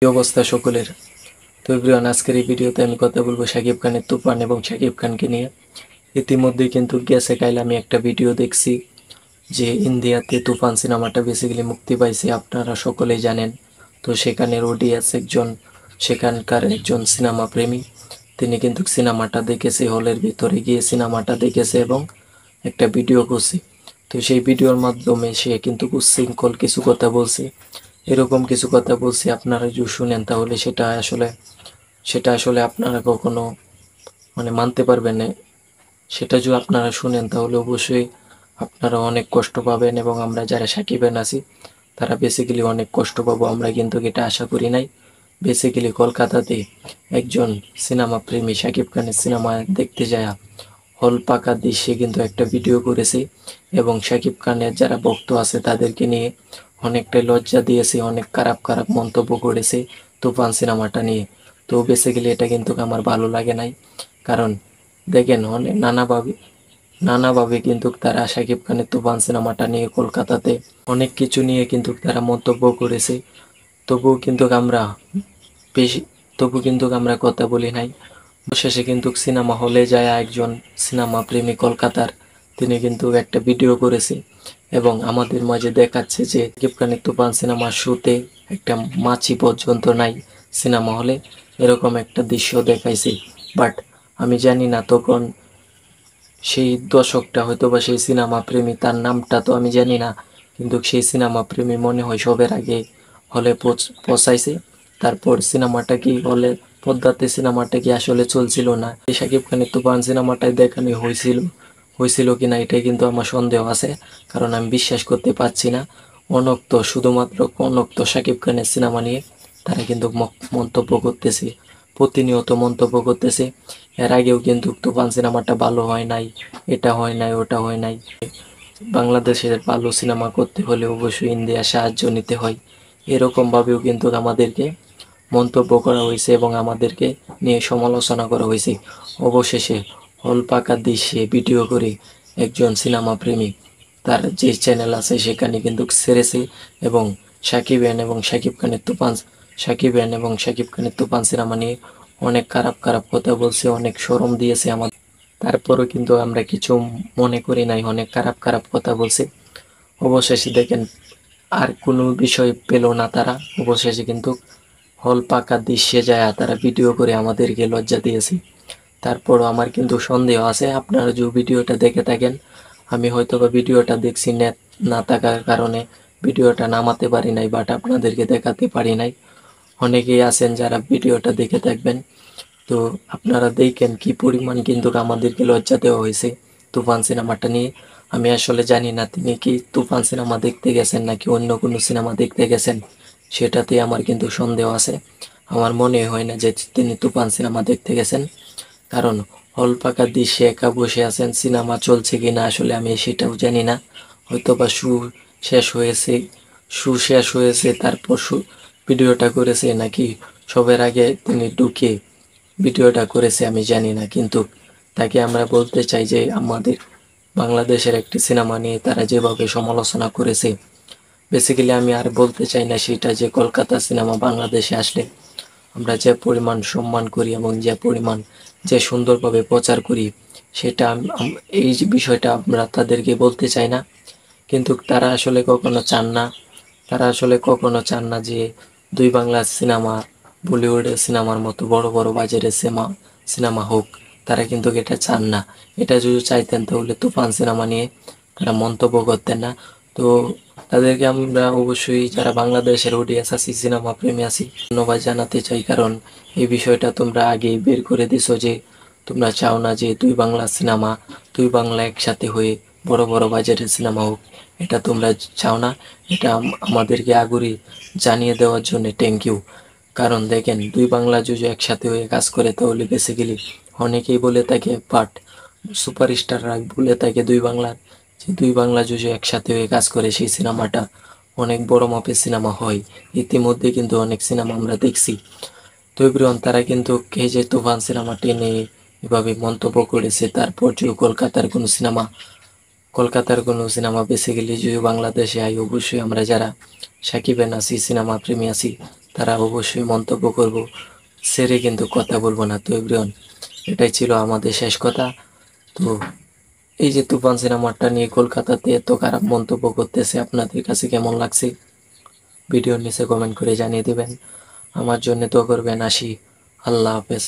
কি অবস্থা সকলের। তো এভরিওয়ান, আজকের এই ভিডিওতে আমি কথা বলবো শাকিব খানের তুফান এবং শাকিব খানকে নিয়ে। ইতিমধ্যে কিন্তু গেছে কাল আমি একটা ভিডিও দেখছি যে ইন্ডিয়াতে তুফান সিনেমাটা বেসিক্যালি মুক্তি পাইছে, আপনারা সকলেই জানেন। তো সেখানের অডিয়েন্স একজন, সেখানকার একজন সিনেমা প্রেমী, তিনি কিন্তু সিনেমাটা দেখেছে, হলের ভিতরে গিয়ে সিনেমাটা দেখেছে এবং একটা ভিডিও করছে। তো সেই ভিডিওর মাধ্যমে সে কিন্তু উচ্ছৃঙ্খল কিছু কথা বলছে, এরকম কিছু কথা বলছি। আপনারা যদি শুনেন তাহলে সেটা আসলে আপনারা কখনো মানতে পারবেন না। সেটা যদি আপনারা শুনেন তাহলে অবশ্যই আপনারা অনেক কষ্ট পাবেন, এবং আমরা যারা সাকিবেন আছি তারা বেসিক্যালি অনেক কষ্ট পাবো। আমরা কিন্তু এটা আশা করি নাই। বেসিক্যালি কলকাতাতে একজন সিনেমা প্রেমী সাকিব খানের সিনেমা দেখতে যায় হল পাকা দৃশ্যে কিন্তু একটা ভিডিও করেছে, এবং শাকিব খানের যারা ভক্ত আছে তাদেরকে নিয়ে অনেকটাই লজ্জা দিয়েছে, অনেক খারাপ খারাপ মন্তব্য করেছে তুফান সিনেমাটা নিয়ে। তো বেসিক্যালি এটা কিন্তু আমার ভালো লাগে নাই। কারণ দেখেন, অনেক নানাভাবে কিন্তু তারা শাকিব খানের তুফান সিনেমাটা নিয়ে কলকাতাতে অনেক কিছু নিয়ে কিন্তু তারা মন্তব্য করেছে। তবুও কিন্তু আমরা বেশি তবু কিন্তু আমরা কথা বলি নাই। শেষে কিন্তু সিনেমা হলে যায় একজন সিনেমা প্রেমী কলকাতার, তিনি কিন্তু একটা ভিডিও করেছে এবং আমাদের মাঝে দেখাচ্ছে যে শাকিব খানের তুফান সিনেমার শুতে একটা মাছি পর্যন্ত নাই সিনেমা হলে, এরকম একটা দৃশ্য দেখাইছে। বাট আমি জানি না তখন সেই দর্শকটা হয়তো বা সেই সিনেমা প্রেমী, তার নামটা তো আমি জানি না, কিন্তু সেই সিনেমা প্রেমী মনে হয় সবের আগে হলে পৌঁছাইছে। তারপর সিনেমাটা কি হলে পদ্মাতে সিনেমাটা কি আসলে চলছিল না, এই শাকিব খানের তুফান সিনেমাটাই দেখানো হয়েছিল কিনা এটাই কিন্তু আমার সন্দেহ আছে। কারণ আমি বিশ্বাস করতে পারছি না। শুধুমাত্র অনক্ত শাকিব খানের সিনেমা নিয়ে তারা কিন্তু মন্তব্য করতেছে, প্রতিনিয়ত মন্তব্য করতেছে। এর আগেও কিন্তু তুফান সিনেমাটা ভালো হয় নাই, এটা হয় নাই, ওটা হয় নাই। বাংলাদেশের ভালো সিনেমা করতে হলে অবশ্যই ইন্ডিয়ার সাহায্য নিতে হয়, এরকমভাবেও কিন্তু আমাদেরকে মন্তব্য করা হয়েছে এবং আমাদেরকে নিয়ে সমালোচনা করা হয়েছে। অবশেষে হল পাকা দৃশ্যে ভিডিও করে একজন সিনেমা প্রেমী তার যে চ্যানেল আছে সেখানে কিন্তু ছেড়েছে, এবং শাকিব খানের তুফান সিনেমা নিয়ে অনেক খারাপ খারাপ কথা বলছে, অনেক শরম দিয়েছে আমাদের। তারপরও কিন্তু আমরা কিছু মনে করি নাই, অনেক খারাপ খারাপ কথা বলছে। অবশেষে দেখেন আর কোনো বিষয় পেল না তারা, অবশেষে কিন্তু হল পাকা দৃশ্যে যায় তারা ভিডিও করে আমাদেরকে লজ্জা দিয়েছে। তারপরও আমার কিন্তু সন্দেহ আছে, আপনারা যে ভিডিওটা দেখে থাকেন, আমি হয়তো বা ভিডিওটা দেখছি নেট না থাকার কারণে ভিডিওটা নামাতে পারি নাই, বাট আপনাদেরকে দেখাতে পারি নাই। অনেকেই আছেন যারা ভিডিওটা দেখে থাকবেন। তো আপনারা দেখেন কি পরিমাণ কিন্তু আমাদেরকে লজ্জা দেওয়া হয়েছে তুফান সিনেমাটা নিয়ে। আমি আসলে জানি না তিনি কি তুফান সিনেমা দেখতে গেছেন নাকি অন্য কোনো সিনেমা দেখতে গেছেন, সেটাতে আমার কিন্তু সন্দেহ আছে। আমার মনে হয় না যে তিনি তুফান সিনেমা দেখতে গেছেন, কারণ হল পাকা দৃশ্যে একা বসে আছেন, সিনেমা চলছে কিনা আসলে আমি সেটাও জানি না। হয়তো বা শেষ হয়েছে শেষ হয়েছে, তারপর ভিডিওটা করেছে, নাকি সবার আগে তিনি ঢুকে ভিডিওটা করেছে আমি জানি না। কিন্তু তাকে আমরা বলতে চাই যে আমাদের বাংলাদেশের একটি সিনেমা নিয়ে তারা যেভাবে সমালোচনা করেছে, বেসিক্যালি আমি আর বলতে চাই না সেটা যে কলকাতা সিনেমা বাংলাদেশে আসলে আমরা যে পরিমাণ সম্মান করি এবং যে সুন্দরভাবে প্রচার করি, সেটা এই যে বিষয়টা আমরা তাদেরকে বলতে চাই না। কিন্তু তারা আসলে কখনো চান না যে দুই বাংলার সিনেমা বলিউডের সিনেমার মতো বড় বড় বাজারের সিনেমা হোক। তারা কিন্তু এটা চান না। এটা যদি চাইতেন তাহলে তুফান সিনেমা নিয়ে তারা মন্তব্য করতেন না। তো তাদেরকে আমরা অবশ্যই, যারা বাংলাদেশের অডিয়েন্স আছি, সিনেমা প্রেমী আছি, ধন্যবাদ জানাতে চাই। কারণ এই বিষয়টা তোমরা আগেই বের করে দিছো যে তোমরা চাও না যে দুই বাংলা একসাথে হয়ে বড় বড় বাজেটের সিনেমা হোক। এটা তোমরা চাও না। এটা আমাদেরকে আগুরি জানিয়ে দেওয়ার জন্য থ্যাংক ইউ। কারণ দেখেন, দুই বাংলা যদি একসাথে হয়ে কাজ করে তাহলে বেসিক্যালি অনেকেই বলে থাকে, বাট সুপারস্টাররা বলে থাকে দুই বাংলা যদি একসাথে হয়ে কাজ করে সেই সিনেমাটা অনেক বড় মাপের সিনেমা হয়। ইতিমধ্যে কিন্তু অনেক সিনেমা আমরা দেখছি। তো এভরিওয়ান, তারা কিন্তু এই যে তুফান সিনেমাটি নিয়ে এভাবে মন্তব্য করেছে, তারপর যে কলকাতার কোনো সিনেমা বেসিক্যালি যদি বাংলাদেশে আই, অবশ্যই আমরা যারা সাকিবেন আছি, সিনেমা প্রেমী আছি, তারা অবশ্যই মন্তব্য করব, সেরে কিন্তু কথা বলবো না। তো এভরিওয়ান, এটাই ছিল আমাদের শেষ কথা। তো এই যে তুফান সিনেমাটা নিয়ে কলকাতাতে এত খারাপ মন্তব্য করতেছে, আপনাদের কাছে কেমন লাগছে ভিডিওর নিচে কমেন্ট করে জানিয়ে দেবেন। আমার জন্য দোয়া করবেন। আসি, আল্লাহ হাফেজ।